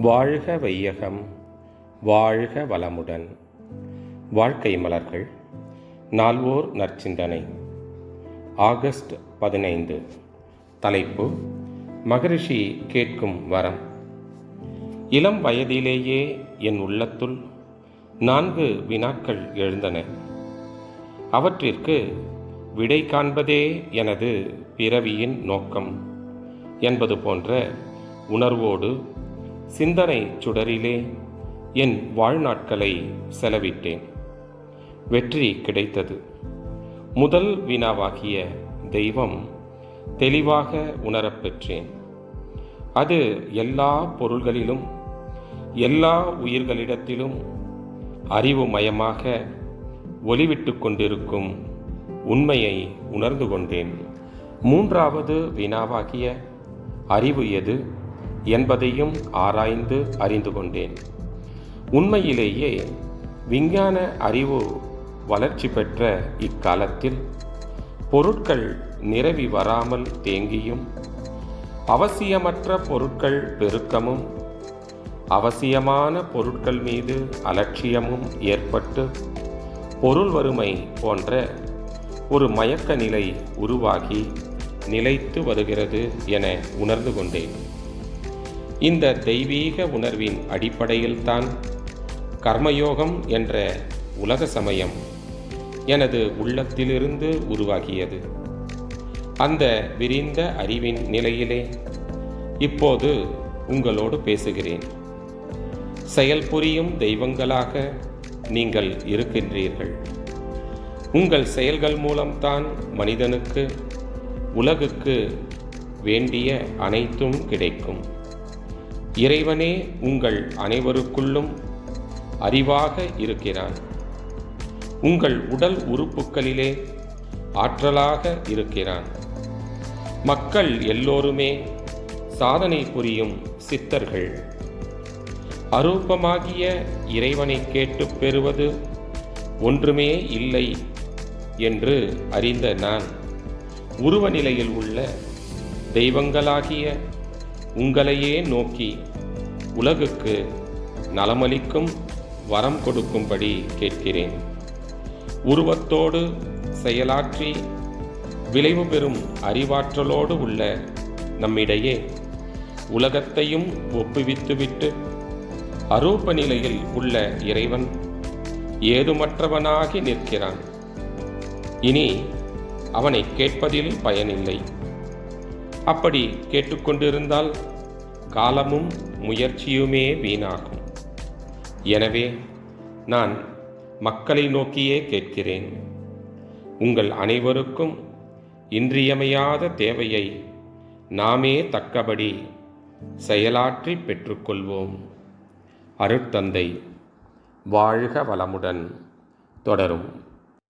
வாழ்க வையகம், வாழ்க வளமுடன். வாழ்க்கை மலர்கள். நால்வோர் நற்சிந்தனை. ஆகஸ்ட் 15. தலைப்பு: மகரிஷி கேட்கும் வரம். இளம் வயதிலேயே என் உள்ளத்துள் 4 வினாக்கள் எழுந்தன. அவற்றிற்கு விடை காண்பதே எனது பிறவியின் நோக்கம் என்பது போன்ற உணர்வோடு சிந்தனை சுடரிலே என் வாழ்நாட்களை செலவிட்டேன். வெற்றி கிடைத்தது. முதல் வினாவாகிய தெய்வம் தெளிவாக உணரப்பெற்றேன். அது எல்லா பொருள்களிலும் எல்லா உயிர்களிடத்திலும் அறிவுமயமாக ஒளிவிட்டு கொண்டிருக்கும் உண்மையை உணர்ந்து கொண்டேன். மூன்றாவது வினாவாகிய அறிவு எது என்பதையும் ஆராய்ந்து அறிந்து கொண்டேன். உண்மையிலேயே விஞ்ஞான அறிவு வளர்ச்சி பெற்ற இக்காலத்தில் பொருட்கள் நிரவி வராமல் தேங்கியும், அவசியமற்ற பொருட்கள் பெருக்கமும், அவசியமான பொருட்கள் மீது அலட்சியமும் ஏற்பட்டு பொருள் வறுமை போன்ற ஒரு மயக்க நிலை உருவாகி நிலைத்து வருகிறது என உணர்ந்து கொண்டேன். இந்த தெய்வீக உணர்வின் அடிப்படையில்தான் கர்மயோகம் என்ற உலக சமயம் எனது உள்ளத்திலிருந்து உருவாகியது. அந்த விரிந்த அறிவின் நிலையிலே இப்போது உங்களோடு பேசுகிறேன். செயல் புரியும் தெய்வங்களாக நீங்கள் இருக்கின்றீர்கள். உங்கள் செயல்கள் மூலம்தான் மனிதனுக்கு, உலகுக்கு வேண்டிய அனைத்தும் கிடைக்கும். இறைவனே உங்கள் அனைவருக்குள்ளும் அறிவாக இருக்கிறான். உங்கள் உடல் உறுப்புகளிலே ஆற்றலாக இருக்கிறான். மக்கள் எல்லோருமே சாதனை புரியும் சித்தர்கள். அரூபமாகிய இறைவனை கேட்டு பெறுவது ஒன்றுமே இல்லை என்று அறிந்த நான், உருவ நிலையில் உள்ள தெய்வங்களாகிய உங்களையே நோக்கி உலகுக்கு நலமளிக்கும் வரம் கொடுக்கும்படி கேட்கிறேன். உருவத்தோடு செயலாற்றி விளைவு பெறும் அறிவாற்றலோடு உள்ள நம்மிடையே உலகத்தையும் ஒப்புவித்துவிட்டு அரூப நிலையில் உள்ள இறைவன் ஏதுமற்றவனாகி நிற்கிறான். இனி அவனை கேட்பதில் பயனில்லை. அப்படி கேட்டுக்கொண்டிருந்தால் காலமும் முயற்சியுமே வீணாகும். எனவே நான் மக்களை நோக்கியே கேட்கிறேன். உங்கள் அனைவருக்கும் இன்றியமையாத தேவையை நாமே தக்கபடி செயலாற்றி பெற்றுக்கொள்வோம். அருட்தந்தை. வாழ்க வளமுடன். தொடரும்.